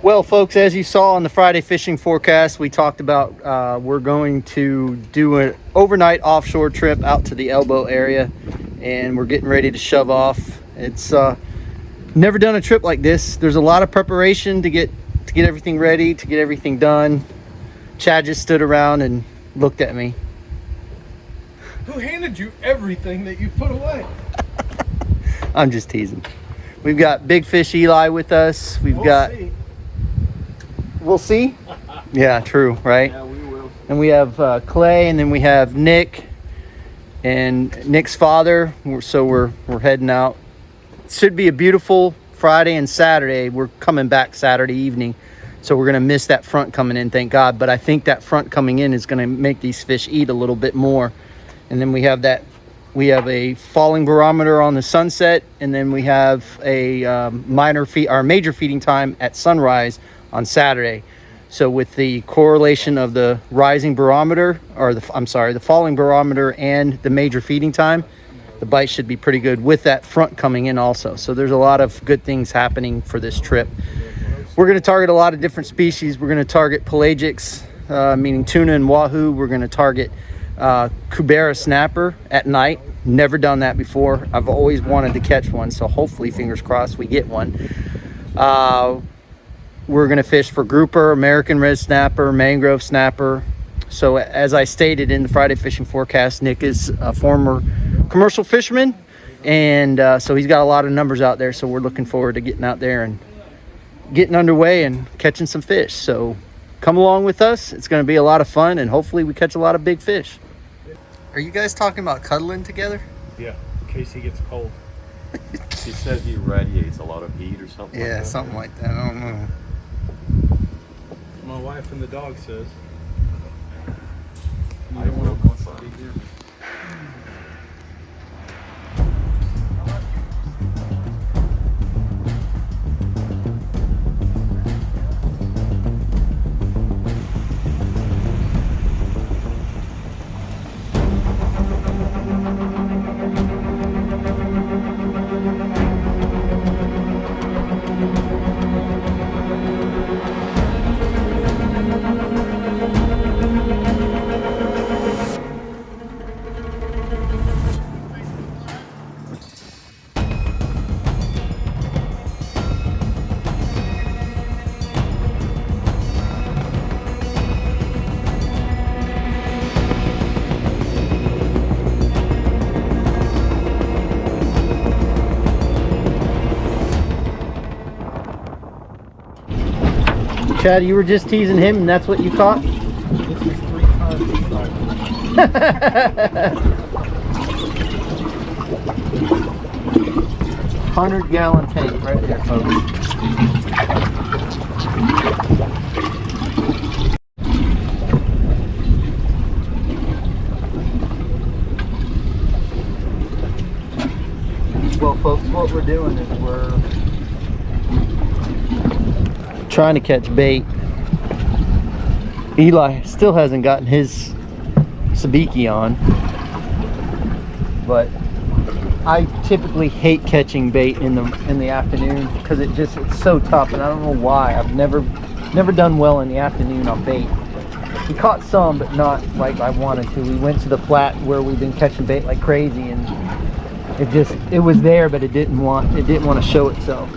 Well, folks, as you saw on the Friday fishing forecast, we talked about we're going to do an overnight offshore trip out to the Elbow area, and we're getting ready to shove off. It's never done a trip like this. There's a lot of preparation to get everything ready, to get everything done. Chad just stood around and looked at me. Who handed you everything that you put away? I'm just teasing. We've got Big Fish Eli with us. We'll see. Yeah, true, right? Yeah, we will. And we have Clay, and then we have Nick and Nick's father. So we're heading out. It should be a beautiful Friday and Saturday. We're coming back Saturday evening, so we're gonna miss that front coming in, thank God. But I think that front coming in is gonna make these fish eat a little bit more. And then we have a falling barometer on the sunset, and then we have a major feeding time at sunrise on Saturday. So with the correlation of the rising barometer, or the falling barometer and the major feeding time, the bite should be pretty good with that front coming in also. So there's a lot of good things happening for this trip. We're going to target a lot of different species. We're going to target pelagics, meaning tuna and wahoo. We're going to target Kubera snapper at night. Never done that before. I've always wanted to catch one, so hopefully, fingers crossed, we get one. We're going to fish for grouper, American red snapper, mangrove snapper. So as I stated in the Friday fishing forecast, Nick is a former commercial fisherman, and so he's got a lot of numbers out there. So we're looking forward to getting out there and getting underway and catching some fish. So come along with us. It's going to be a lot of fun, and hopefully we catch a lot of big fish. Are you guys talking about cuddling together? Yeah, in case he gets cold. He said he radiates a lot of heat or something. Yeah, like that. something like that. I don't know. My wife and the dog says. I will once I be here. Chad, you were just teasing him, and that's what you caught? This is 3 times the size. 100-gallon tank right there, folks. Well, folks, what we're doing is we're trying to catch bait. Eli still hasn't gotten his sabiki on, but I typically hate catching bait in the afternoon because it's so tough, and I don't know why. I've never done well in the afternoon on bait. We caught some, but not like I wanted to. We went to the flat where we've been catching bait like crazy, and it was there, but it didn't want to show itself.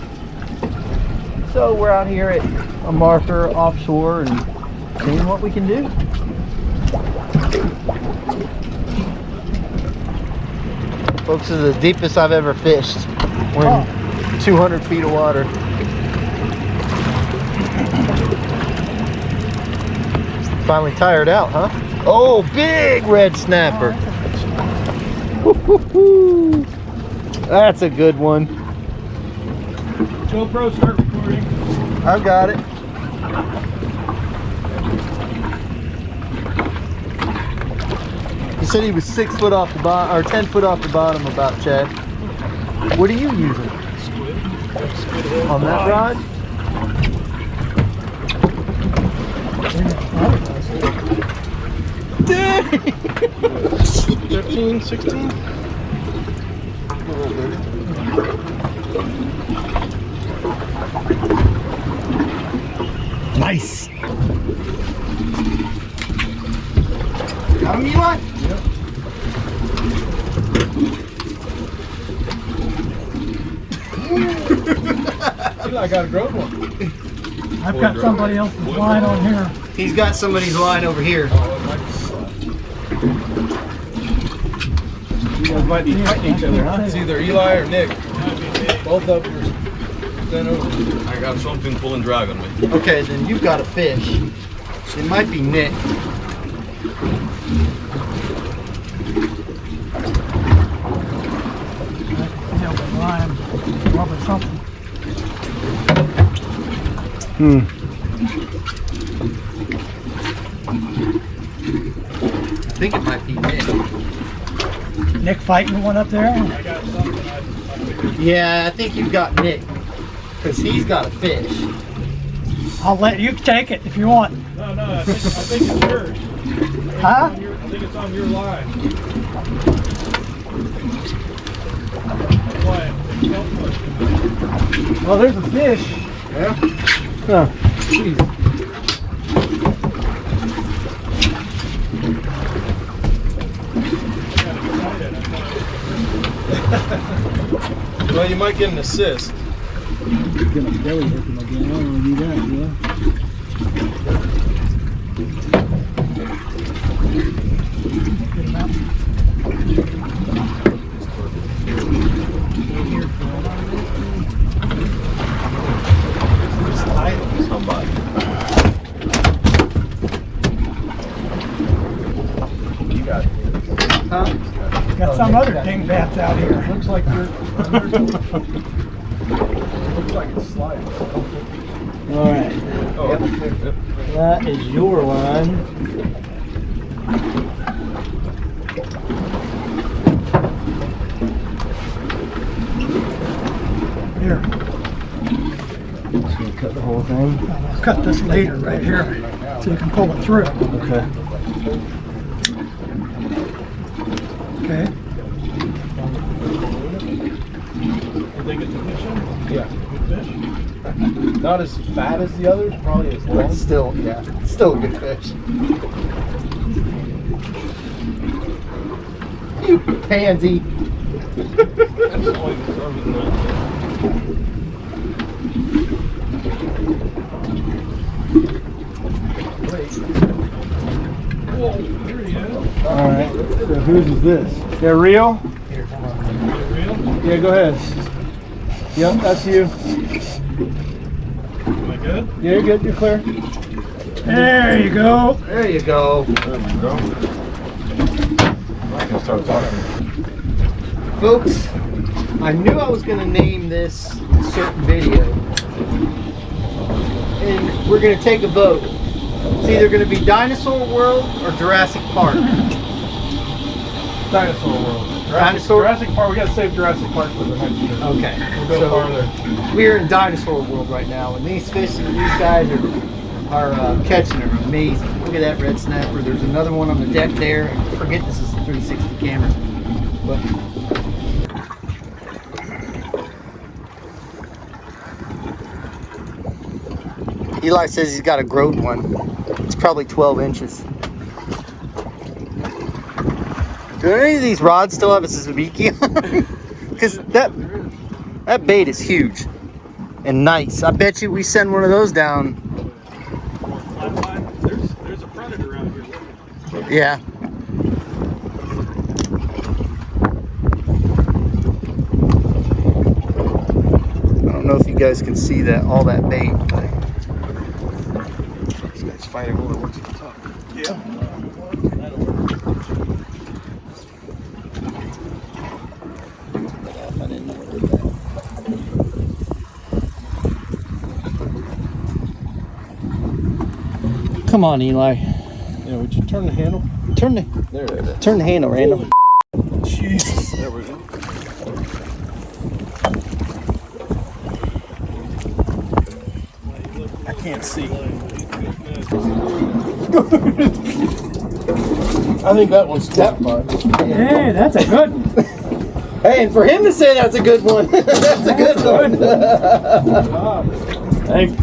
So we're out here at a marker offshore and seeing what we can do. Folks, this is the deepest I've ever fished. We're in 200 feet of water. Finally tired out, huh? Oh, big red snapper. Woo-hoo-hoo. That's a good one. GoPro, start recording. I've got it. He said he was 6 foot off the bottom, or 10 foot off the bottom, about, Chad. What are you using? Squid. On that rod? Dang! 15, 16? Nice. Got him, Eli? I got a growth one. I've got somebody else's line on here. He's got somebody's line over here. You guys might be fighting each other, huh? It's either Eli or Nick. Both of them are bent over. I got something pulling drag on me. Okay, then you've got a fish. It might be Nick. Line, probably something. I think it might be Nick. Nick fighting one up there. I got something. I figured. Yeah, I think you've got Nick. Because he's got a fish. I'll let you take it if you want. No, I think it's yours. Huh? I think it's on your line. That's why it felt like. Well, there's a fish. Yeah? Oh. Jeez. Well, you might get an assist. Gonna belly hook him again. I don't want to do that, Somebody. You got it. Huh? Got some other dingbats out here. Looks like you're. Looks like it's sliding. All right. Oh, Yep. yep. That is your line. Here. Just gonna cut the whole thing. I'll cut this later right here so you can pull it through. Okay. Okay. You think it's a fish? Yeah. Good fish? Not as fat as the others, probably as But long. still, yeah, still a good fish. You pansy. Whoa, here he is. All right. So whose is this? They're real? Real? Yeah, go ahead. Yep, that's you. Am I good? Yeah, you're good. You're clear. There you go. There you go. There we go. I can start talking. Folks, I knew I was going to name this certain video. And we're going to take a vote. It's either going to be Dinosaur World or Jurassic Park. Dinosaur World. Dinosaur- Jurassic Park. We gotta save Jurassic Park for the next year. Okay. We'll go So farther. we're in Dinosaur World right now, and these fish that these guys are catching are amazing. Look at that red snapper. There's another one on the deck there. I forget this is a 360 camera. But Eli says he's got a growth one. It's probably 12 inches. Do any of these rods still have a sabiki on? Because that bait is huge and nice. I bet you we send one of those down. There's a predator out here. Yeah. I don't know if you guys can see that, all that bait. But This guy's fighting over what's at the top. Yeah. I didn't know it did that. Come on, Eli. Yeah, would you turn the handle? Turn the handle, Randall. Jesus. There we go. I can't see. I think that one's tap fine. Hey, that's a good one. Hey, and for him to say that's a good one, that's a good one. Thank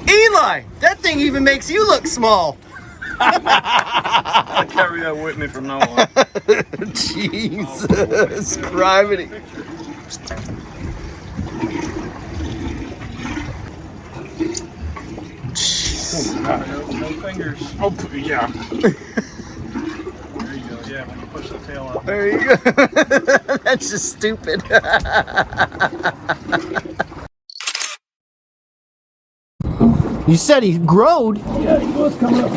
Eli! I? That thing even makes you look small. I carry that with me from now on. Jesus, gravity. No fingers. Oh, yeah. There you go. Yeah, when you push the tail out. There you go. That's just stupid. You said he growed. Yeah, he was coming up.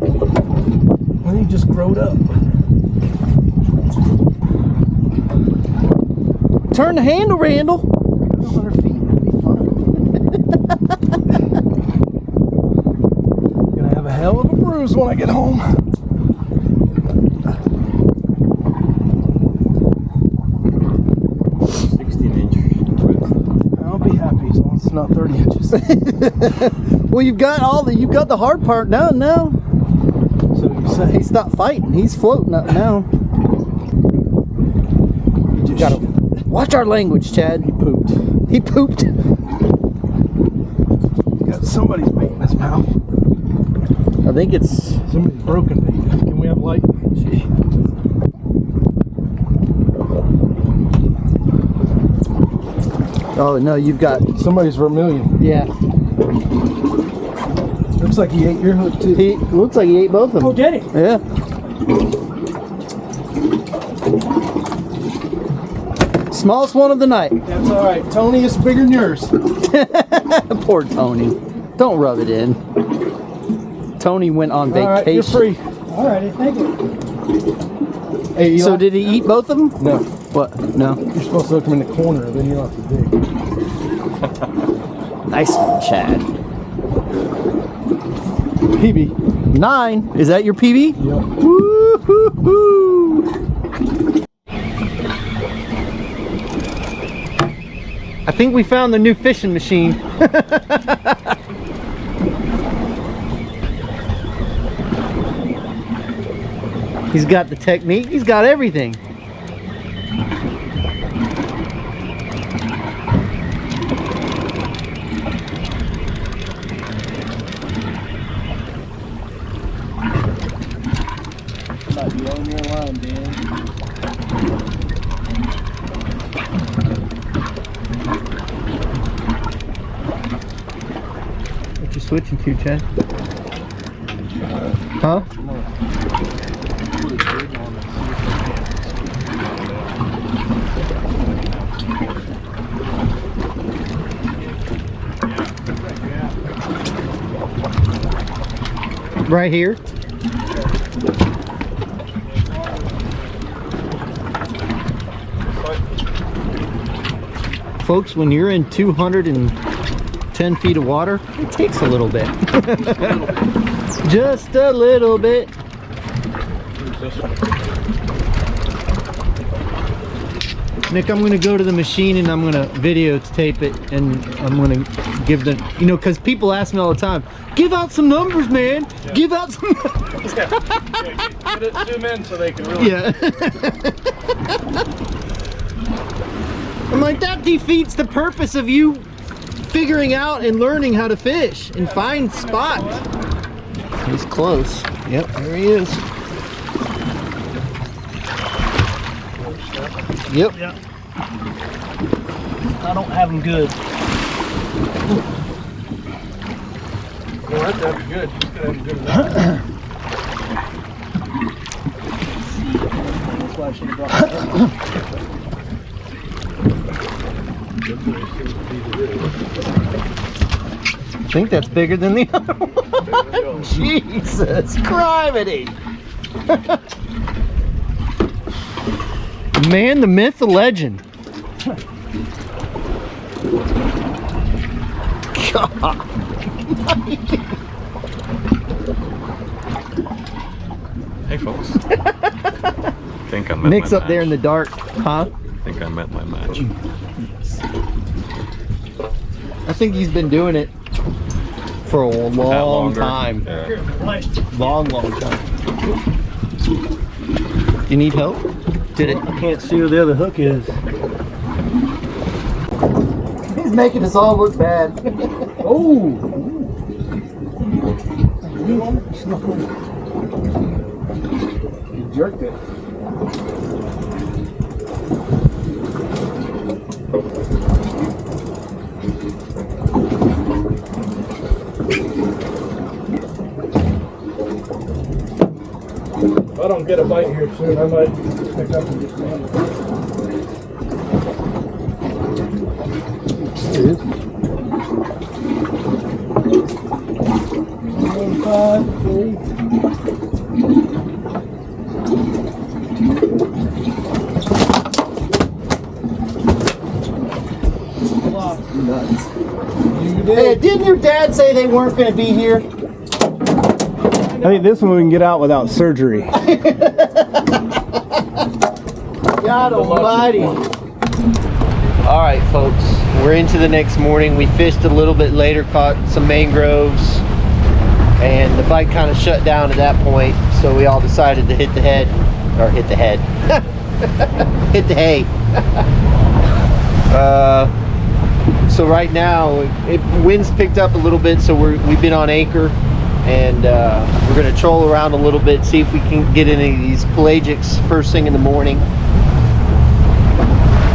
I think he just growed up. Turn the handle, Randall. 100 feet. That'd be fun. Gonna have a hell of a bruise when I get home. I'll be happy as long as it's not 30 inches. Well, you've got the hard part done now. So you say He stopped fighting. He's floating up now. you just Gotta watch our language, Chad. he pooped. He pooped. Got somebody's bait in his mouth. I think it's. Somebody's broken bait. Can we have light? Oh no, you've got. Somebody's vermilion. Yeah. Looks like he ate your hook too. He looks like he ate both of them. Oh, did he? Yeah. Smallest one of the night. That's all right. Tony is bigger than yours. Poor Tony. Don't rub it in. Tony went on All right, you're vacation. free. All righty, thank you. Hey, Eli, So did he eat both of them? No, What? No. you're supposed to look him in the corner, then you don't have to dig. Nice one, Chad. PB. 9. Is that your PB? Yep. Woo-hoo-hoo. I think we found the new fishing machine. He's got the technique. He's got everything. Might be on your line, Dan. What you switching to, Chad? Huh? Right here. Folks, when you're in 210 feet of water, it takes a little bit. Just a little bit. Nick, I'm gonna go to the machine and I'm gonna videotape it, and I'm gonna give the, you know, because people ask me all the time, give out some numbers, man. Yeah. Give out some numbers. Yeah, get it zoom in so they can really. Yeah. I'm like, that defeats the purpose of you figuring out and learning how to fish and find spots. He's close. Yep, there he is. Yep. Yeah. I don't have them good. Well, that'd be good. You could have them good enough. That's why I should have brought that I think that's bigger than the other one. Jesus Christ. Man, the myth, the legend. God. Hey, folks. Think I met Nick's my up there in the match. dark, huh? Think I met my match. I think he's been doing it for a That long longer. time. Yeah. Long time. You need help? Did it? I can't see where the other hook is. making us all look bad. Oh! You jerked it. If I don't get a bite here soon, I might pick up and get one. There it is. 1, 5, 3. Nuts. You did. Hey, didn't your dad say they weren't going to be here? I think this one we can get out without surgery. God almighty. All right, folks, we're into the next morning. We fished a little bit later, caught some mangroves, and the bite kind of shut down at that point, so we all decided to hit the head, or hit the head, hit the hay. So right now, wind's picked up a little bit, so we've been on anchor, and we're gonna troll around a little bit, see if we can get any of these pelagics first thing in the morning.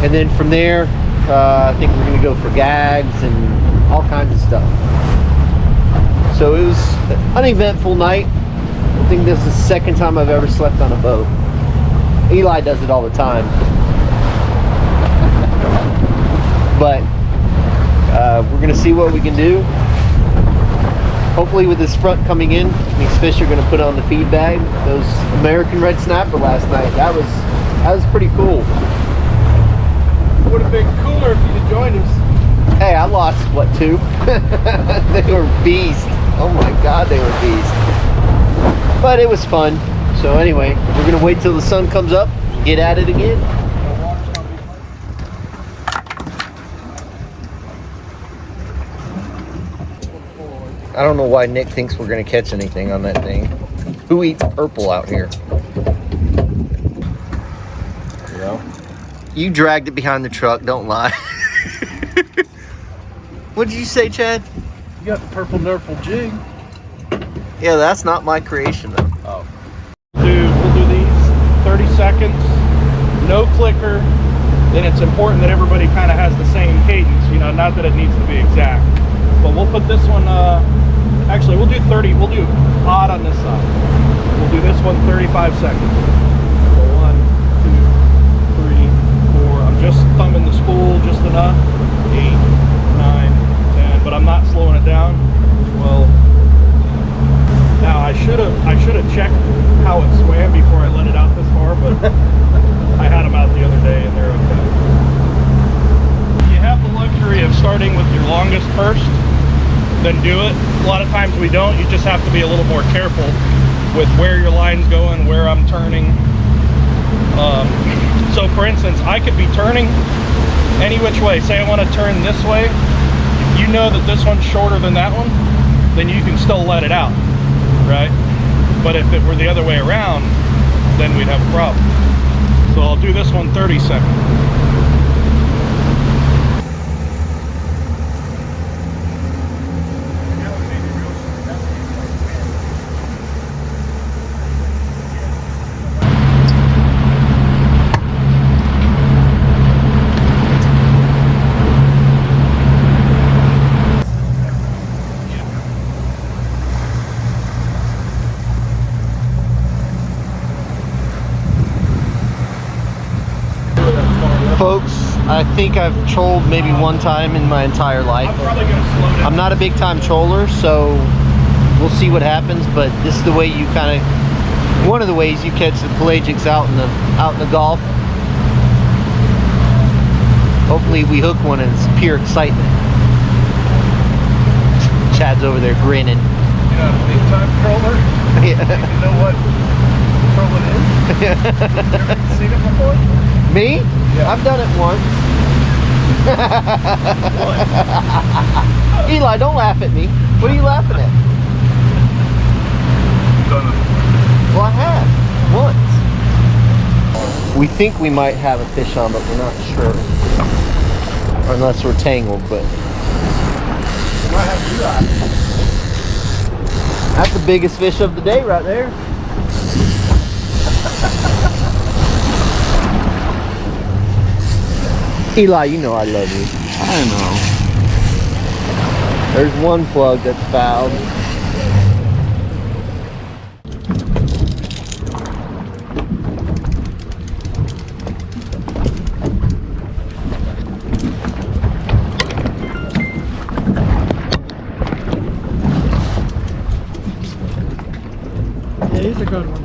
And then from there, I think we're gonna go for gags and all kinds of stuff. So it was an uneventful night. I think this is the second time I've ever slept on a boat. Eli does it all the time. But we're gonna see what we can do. Hopefully with this front coming in, these fish are gonna put on the feed bag. Those American red snapper last night, that was pretty cool. Would have been cooler if you'd have joined us. Hey, I lost, what, 2? They were beasts. Oh my God, they were beasts. But it was fun. So anyway, we're gonna wait till the sun comes up and get at it again. I don't know why Nick thinks we're gonna catch anything on that thing. Who eats purple out here? Yeah. You dragged it behind the truck, don't lie. What did you say, Chad? You got the purple nurple jig. Yeah, that's not my creation though. Oh. We'll do these 30 seconds, no clicker. Then it's important that everybody kind of has the same cadence, you know, not that it needs to be exact. But we'll put this one, actually we'll do 30, we'll do odd on this side. We'll do this one 35 seconds. So 1, 2, 3, 4, I'm just thumbing the spool just enough. 8, 9, 10, but I'm not slowing it down. 12. Now I should have checked how it swam before I let it out this far, but I had them out the other day and they're okay. You have the luxury of starting with your longest first, then do it. A lot of times we don't. You just have to be a little more careful with where your line's going, where I'm turning. So for instance, I could be turning any which way. Say I want to turn this way. If you know that this one's shorter than that one, then you can still let it out, right? But if it were the other way around, then we'd have a problem. So I'll do this one 30 seconds. Folks, I think I've trolled maybe one time in my entire life. I'm probably gonna slow down. I'm not a big time troller, so we'll see what happens, but this is the way you kind of, one of the ways you catch the pelagics out in the Gulf. Hopefully we hook one and it's pure excitement. Chad's over there grinning. You know, big time troller. Yeah. You know what trolling is? You ever seen it before? Me? Yeah. I've done it once. Eli, don't laugh at me. What are you laughing at? Done it. Well, I have. Once. We think we might have a fish on, but we're not sure. unless we're tangled, but that's the biggest fish of the day right there. Eli, you know I love you. I know. There's one plug that's fouled. Yeah, he's a good one.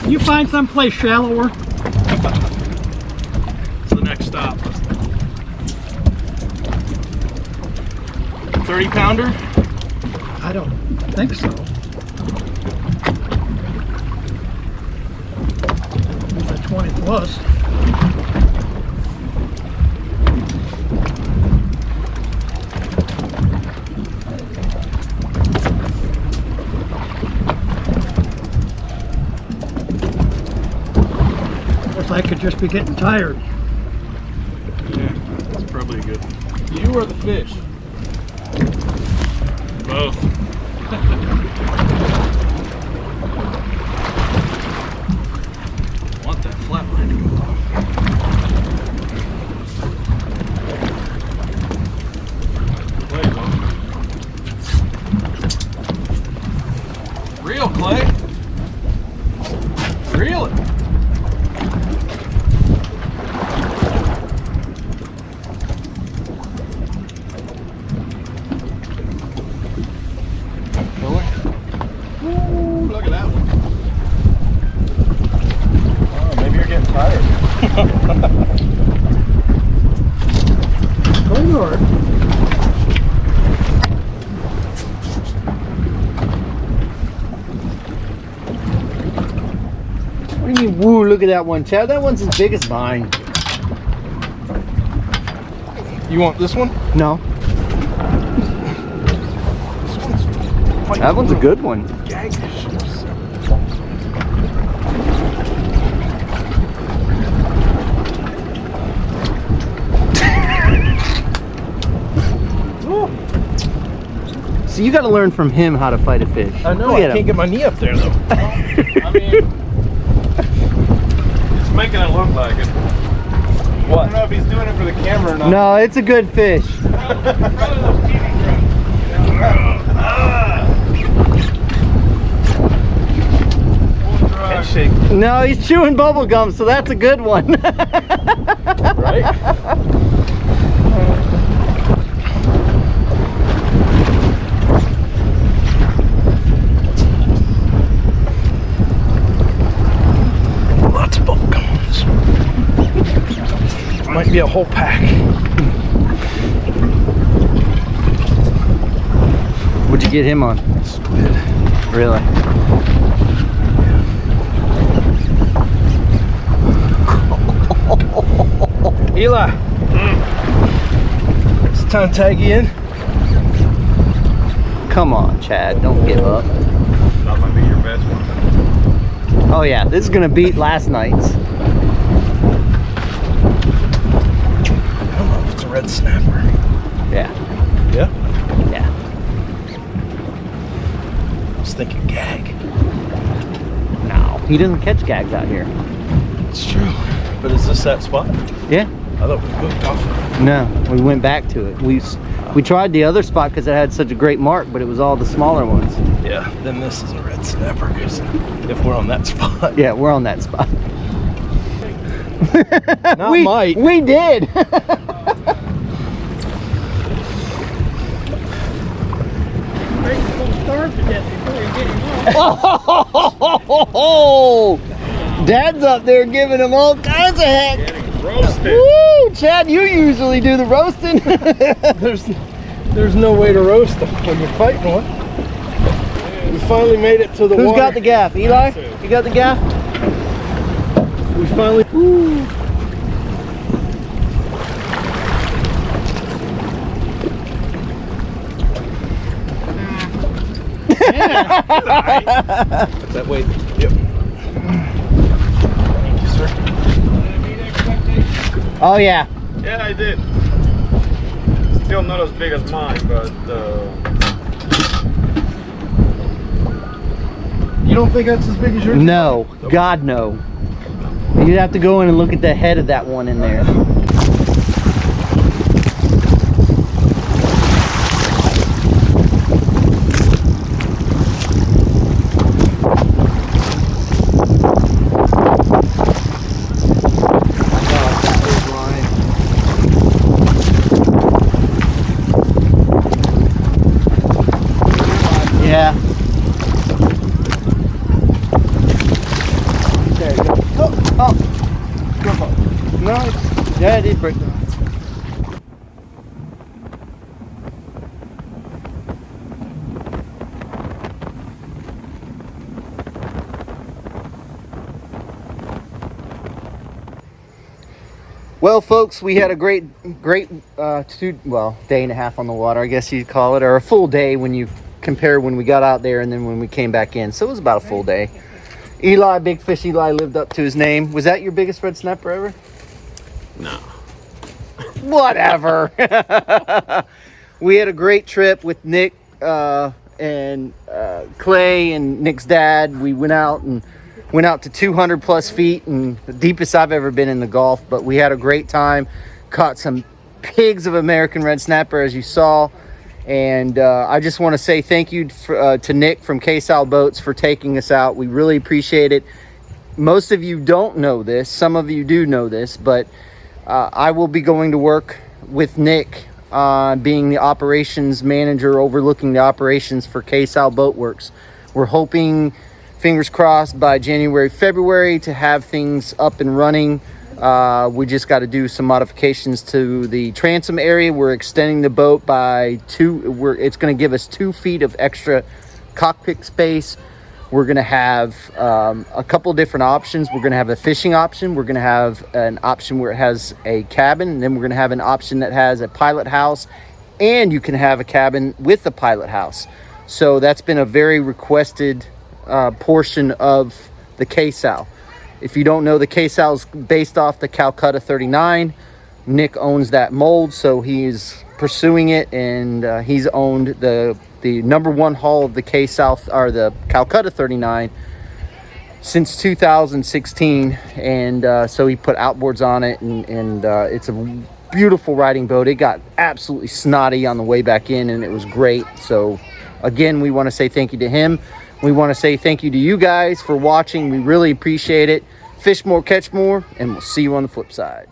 You find someplace shallower? It's the next stop. 30 pounder? I don't think so. It's a 20 plus. I could just be getting tired. Yeah, that's probably a good one. You or the fish? Both. Want that flat line to go off. Clay, reel, Clay. Reel it. Going north. What do you mean, woo, look at that one, Chad. That one's as big as mine. You want this one? No. This one's That one's a good one. gag issues. So you got to learn from him how to fight a fish. I know, Look I at can't him. get my knee up there though. I mean, it's making it look like it. What? I don't know if he's doing it for the camera or not. No, it's a good fish. Handshake, No, he's chewing bubble gum, so that's a good one. right? Lots of bubble gum on this one. Might be a whole pack. What'd you get him on? Squid. Really? Eli, it's time to tag you in. Come on, Chad. Don't give up. That might be your best one. Oh, yeah. This is going to beat last night's. I don't know if it's a red snapper. Yeah. Yeah? Yeah. I was thinking gag. No. He doesn't catch gags out here. It's true. But is this that spot? Yeah. I thought we moved off. No. We went back to it. We tried the other spot because it had such a great mark, but it was all the smaller ones. Yeah, then this is a red snapper because if we're on that spot. Yeah, we're on that spot. Not we might. We did. Starve to death before you get him off. Oh, Dad's up there giving him all kinds of heck. Roasted. Woo! Chad, you usually do the roasting. There's no way to roast them when you're fighting one. We finally made it to the Who's water. got the gaff? Eli? You got the gaff? We finally. Woo! That way. Yep. Thank you, sir. Oh yeah. Yeah, I did. Still not as big as mine, but You don't think that's as big as yours? No, God no. You'd have to go in and look at the head of that one in there. Yeah. There you go. Oh. No, yeah, it is break. Well, folks, we had a great day and a half on the water, I guess you'd call it, or a full day when you compare when we got out there and then when we came back in. So it was about a full day. Eli, Big Fish Eli, lived up to his name. Was that your biggest red snapper ever? no. Whatever. We had a great trip with Nick and Clay and Nick's dad. We went out to 200 plus feet, and the deepest I've ever been in the Gulf, but we had a great time. Caught some pigs of American red snapper, as you saw. And I just want to say thank you to Nick from Cay Sal Boats for taking us out. We really appreciate it. Most of you don't know this. Some of you do know this, but I will be going to work with Nick, being the operations manager, overlooking the operations for Cay Sal Boatworks. We're hoping, fingers crossed, by January, February to have things up and running. We just got to do some modifications to the transom area. We're extending the boat by it's going to give us 2 feet of extra cockpit space. We're going to have a couple different options. We're going to have a fishing option. We're going to have an option where it has a cabin. And then we're going to have an option that has a pilot house. And you can have a cabin with a pilot house. So that's been a very requested portion of the Cay Sal. If you don't know, the Cay Sal is based off the Calcutta 39. Nick owns that mold, so he's pursuing it, and he's owned the number one hull of the Cay Sal, or the Calcutta 39, since 2016. And so he put outboards on it, and it's a beautiful riding boat. It got absolutely snotty on the way back in, and it was great. So again, we want to say thank you to him. We want to say thank you to you guys for watching. We really appreciate it. Fish more, catch more, and we'll see you on the flip side.